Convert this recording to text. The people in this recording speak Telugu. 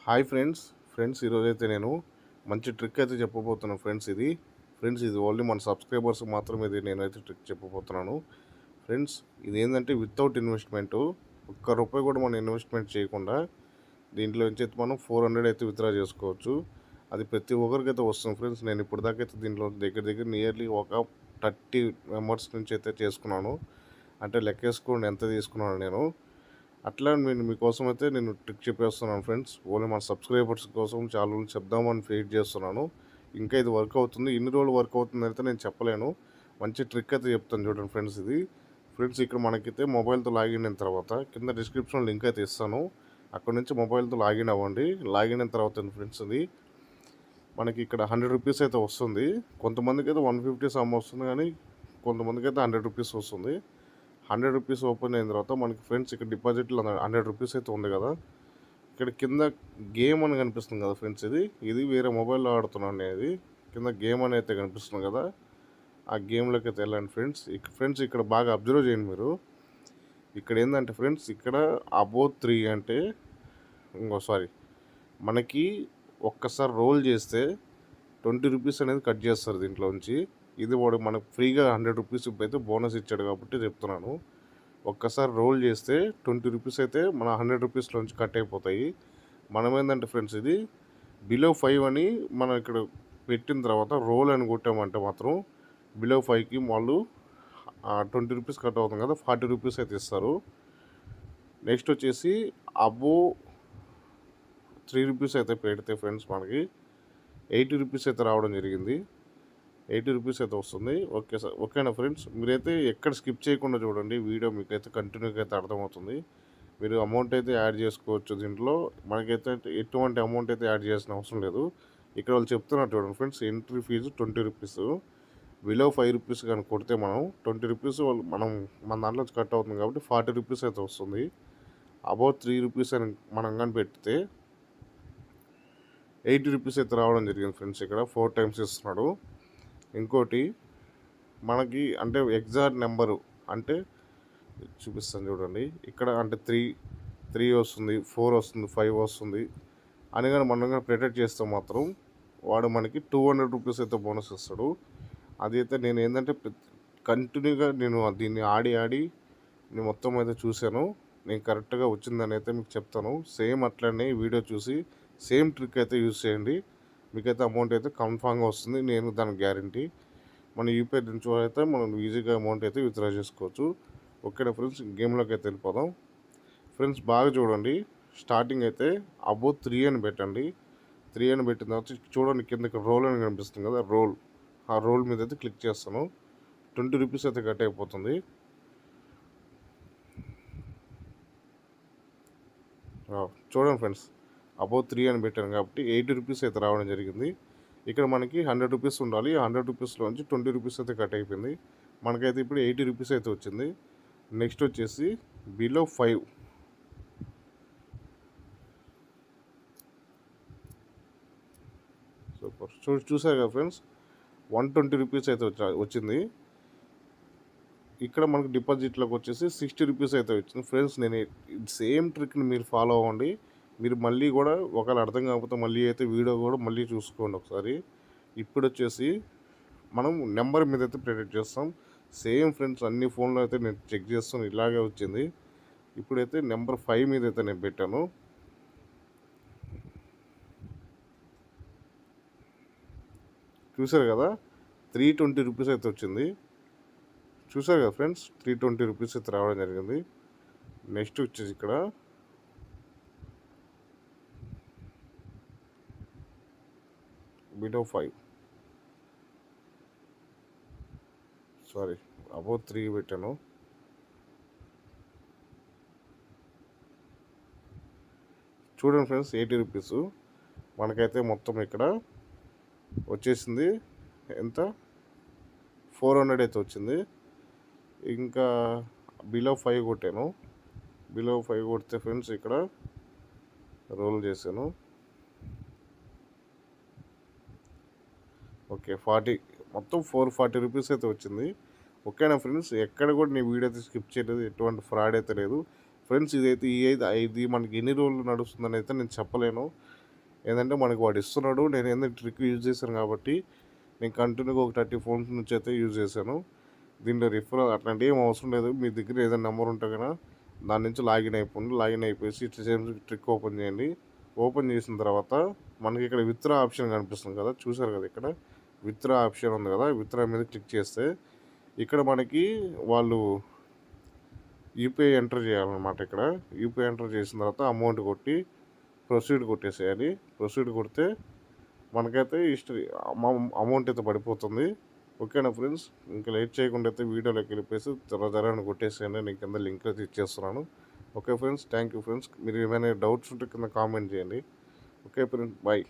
హాయ్ ఫ్రెండ్స్ ఈరోజైతే నేను మంచి ట్రిక్ అయితే చెప్పబోతున్నాను ఫ్రెండ్స్ ఇది ఓన్లీ మన సబ్స్క్రైబర్స్ మాత్రమే ఇది నేనైతే ట్రిక్ చెప్పబోతున్నాను. ఫ్రెండ్స్ ఇది ఏంటంటే వితౌట్ ఇన్వెస్ట్మెంట్, ఒక్క రూపాయి కూడా మనం ఇన్వెస్ట్మెంట్ చేయకుండా దీంట్లో నుంచి అయితే మనం 400 అయితే విత్డ్రా చేసుకోవచ్చు. అది ప్రతి ఒక్కరికైతే వస్తుంది ఫ్రెండ్స్. నేను ఇప్పుడు దాకా అయితే దీంట్లో దగ్గర నియర్లీ ఒక 30 మెంబర్స్ నుంచి అయితే చేసుకున్నాను. అంటే లెక్కేసుకోండి ఎంత తీసుకున్నాను నేను. అట్లా నేను మీకోసం అయితే నేను ట్రిక్ చెప్పేస్తున్నాను ఫ్రెండ్స్. ఓన్లీ మన సబ్స్క్రైబర్స్ కోసం చాలా రోజులు చెప్దామని వెయిట్ చేస్తున్నాను. ఇంకా ఇది వర్క్ అవుతుంది, ఇన్ని రోజులు వర్క్ అవుతుంది అయితే నేను చెప్పలేను. మంచి ట్రిక్ అయితే చెప్తాను చూడండి ఫ్రెండ్స్. ఫ్రెండ్స్ ఇక్కడ మనకైతే మొబైల్తో లాగిన్ అయిన తర్వాత కింద డిస్క్రిప్షన్ లింక్ అయితే ఇస్తాను. అక్కడ నుంచి మొబైల్తో లాగిన్ అవ్వండి. లాగిన్ అయిన తర్వాత ఫ్రెండ్స్ మనకి ఇక్కడ 100 రూపీస్ అయితే వస్తుంది. కొంతమందికి అయితే 150 సమ్ వస్తుంది, కానీ కొంతమందికి అయితే 100 రూపీస్ వస్తుంది. 100 రూపీస్ ఓపెన్ అయిన తర్వాత మనకి ఫ్రెండ్స్ ఇక్కడ డిపాజిట్లో 100 రూపీస్ అయితే ఉంది కదా. ఇక్కడ కింద గేమ్ అని కనిపిస్తుంది కదా ఫ్రెండ్స్. ఇది వేరే మొబైల్లో ఆడుతున్నాను నేను. కింద గేమ్ అని అయితే కనిపిస్తుంది కదా, ఆ గేమ్లోకి అయితే వెళ్ళండి ఫ్రెండ్స్. ఇక్కడ బాగా అబ్జర్వ్ చేయండి మీరు. ఇక్కడ ఏంటంటే ఫ్రెండ్స్, ఇక్కడ అబౌవ్ 3 అంటే మనకి ఒక్కసారి రోల్ చేస్తే 20 రూపీస్ అనేది కట్ చేస్తారు దీంట్లోంచి. ఇది వాడు మనకు ఫ్రీగా 100 రూపీస్ అయితే బోనస్ ఇచ్చాడు కాబట్టి చెప్తున్నాను. ఒక్కసారి రోల్ చేస్తే 20 రూపీస్ అయితే మన 100 రూపీస్లోంచి కట్ అయిపోతాయి. మనం ఏంటంటే ఫ్రెండ్స్, ఇది బిలో 5 అని మనం ఇక్కడ పెట్టిన తర్వాత రోల్ అని కొట్టామంటే మాత్రం బిలో 5కి వాళ్ళు 20 రూపీస్ కట్ అవుతుంది కదా, 40 రూపీస్ అయితే ఇస్తారు. నెక్స్ట్ వచ్చేసి అబోవ్ 3 రూపీస్ అయితే పెడితే ఫ్రెండ్స్ మనకి 80 రూపీస్ అయితే రావడం జరిగింది. 80 రూపీస్ అయితే వస్తుంది. ఓకేనా ఫ్రెండ్స్. మీరైతే ఎక్కడ స్కిప్ చేయకుండా చూడండి వీడియో, మీకైతే కంటిన్యూగా అయితే అర్థమవుతుంది. మీరు అమౌంట్ అయితే యాడ్ చేసుకోవచ్చు దీంట్లో. మనకైతే ఎటువంటి అమౌంట్ అయితే యాడ్ చేయాల్సిన అవసరం లేదు. ఇక్కడ వాళ్ళు చెప్తున్నారు చూడండి friends, entry fee 20 rupees. Below 5 rupees కానీ కొడితే మనం 20 రూపీస్ మన దాంట్లో కట్ అవుతుంది కాబట్టి 40 రూపీస్ అయితే వస్తుంది. అబౌవ్ 3 రూపీస్ అని మనం కానీ పెడితే 80 రూపీస్ అయితే రావడం జరిగింది ఫ్రెండ్స్. ఇక్కడ 4 టైమ్స్ ఇస్తున్నాడు. ఇంకోటి మనకి అంటే ఎగ్జాక్ట్ నెంబరు అంటే చూపిస్తాను చూడండి. ఇక్కడ అంటే 3 వస్తుంది, 4 వస్తుంది, 5 వస్తుంది అని కానీ మనం కానీ ప్రిడిక్ట్ చేస్తే మాత్రం వాడు మనకి 200 రూపీస్ అయితే బోనస్ ఇస్తాడు. అది అయితే నేను ఏంటంటే కంటిన్యూగా నేను దీన్ని ఆడి నేను మొత్తం అయితే చూశాను. నేను కరెక్ట్గా వచ్చిందని అయితే మీకు చెప్తాను. సేమ్ అట్లనే వీడియో చూసి సేమ్ ట్రిక్ అయితే యూజ్ చేయండి. మీకైతే అమౌంట్ అయితే కన్ఫామ్గా వస్తుంది, నేను దానికి గ్యారంటీ. మన యూపీఐ నుంచి అయితే మనం ఈజీగా అమౌంట్ అయితే విత్డ్రా చేసుకోవచ్చు. ఓకేనా ఫ్రెండ్స్, గేమ్లోకి అయితే వెళ్ళిపోదాం. ఫ్రెండ్స్ బాగా చూడండి. స్టార్టింగ్ అయితే అబౌవ్ 3 అని పెట్టండి. 3 అని పెట్టిన తర్వాత చూడండి కిందకి రోల్ అని కనిపిస్తుంది కదా, ఆ రోల్ మీద అయితే క్లిక్ చేస్తాను. 20 రూపీస్ అయితే కట్ అయిపోతుంది. చూడండి ఫ్రెండ్స్, అబౌవ్ 3 అని పెట్టాను కాబట్టి 80 రూపీస్ అయితే రావడం జరిగింది. ఇక్కడ మనకి 100 రూపీస్ ఉండాలి. 100 రూపీస్లోంచి 20 రూపీస్ అయితే కట్ అయిపోయింది. మనకైతే ఇప్పుడు 80 రూపీస్ అయితే వచ్చింది. నెక్స్ట్ వచ్చేసి బిలో 5, సూపర్. చూసారు కదా ఫ్రెండ్స్, 120 రూపీస్ అయితే వచ్చింది. ఇక్కడ మనకు డిపాజిట్లోకి వచ్చేసి 60 రూపీస్ అయితే వచ్చింది. ఫ్రెండ్స్ నేను సేమ్ ట్రిక్ని మీరు ఫాలో అవ్వండి. మీరు మళ్ళీ కూడా ఒకవేళ అర్థం కాకపోతే మళ్ళీ అయితే వీడియో కూడా మళ్ళీ చూసుకోండి ఒకసారి. ఇప్పుడు వచ్చేసి మనం నెంబర్ మీద అయితే ప్రిడిక్ట్ చేస్తాం. సేమ్ ఫ్రెండ్స్ అన్ని ఫోన్లో అయితే నేను చెక్ చేస్తాను, ఇలాగే వచ్చింది. ఇప్పుడైతే నెంబర్ 5 మీద అయితే నేను పెట్టాను. చూసారు కదా, 320 రూపీస్ అయితే వచ్చింది. చూసారు కదా ఫ్రెండ్స్, 320 రూపీస్ అయితే రావడం జరిగింది. నెక్స్ట్ వచ్చేసి ఇక్కడ బిలో 5 అబౌవ్ 3 పెట్టాను. చూడండి ఫ్రెండ్స్, 80 రూపీస్ మనకైతే మొత్తం ఇక్కడ వచ్చేసింది. ఎంత 400 అయితే వచ్చింది. ఇంకా బిలో 5 కొట్టాను. బిలో 5 కొడితే ఫ్రెండ్స్ ఇక్కడ రోల్ చేశాను. ఓకే, 40 మొత్తం 440 రూపీస్ అయితే వచ్చింది. ఓకేనా ఫ్రెండ్స్, ఎక్కడ కూడా నీ వీడియో అయితే స్కిప్ చేయలేదు, ఎటువంటి ఫ్రాడ్ అయితే లేదు ఫ్రెండ్స్. ఇది మనకి ఎన్ని రోజులు నడుస్తుందని అయితే నేను చెప్పలేను. ఏంటంటే మనకి వాడు ఇస్తున్నాడు, నేను ఏంటంటే ట్రిక్ యూజ్ చేశాను కాబట్టి నేను కంటిన్యూగా ఒక 30 ఫోన్స్ నుంచి అయితే యూజ్ చేశాను. దీంట్లో రిఫరల్ అట్లాంటివి ఏం అవసరం లేదు. మీ దగ్గర ఏదైనా నెంబర్ ఉంటే కనుక దాని నుంచి లాగిన్ అయిపోండి. లాగిన్ అయిపోయి సేమ్ ట్రిక్ ఓపెన్ చేయండి. ఓపెన్ చేసిన తర్వాత మనకి ఇక్కడ విత్డ్రా ఆప్షన్ కనిపిస్తుంది కదా, చూసారు కదా, ఇక్కడ విత్డ్రా ఆప్షన్ ఉంది కదా, విత్డ్రా మీద క్లిక్ చేస్తే ఇక్కడ మనకి వాళ్ళు యూపీఐ ఎంటర్ చేయాలన్నమాట. ఇక్కడ యూపీఐ ఎంటర్ చేసిన తర్వాత అమౌంట్ కొట్టి ప్రొసీడ్ కొట్టేసేయాలి. ప్రొసీడ్ కొడితే మనకైతే హిస్టరీ అమౌంట్ అయితే పడిపోతుంది. ఓకేనా ఫ్రెండ్స్, ఇంకా లేట్ చేయకుండా అయితే వీడియోలోకి వెళ్ళిపోయేసి త్వరని కొట్టేసేయండి. నేను కింద లింక్ అయితే ఇచ్చేస్తున్నాను. Okay friends, thank you friends. మీరు ఏమైనా డౌట్స్ ఉంటే కింద కామెంట్ చేయండి. Okay friends, bye.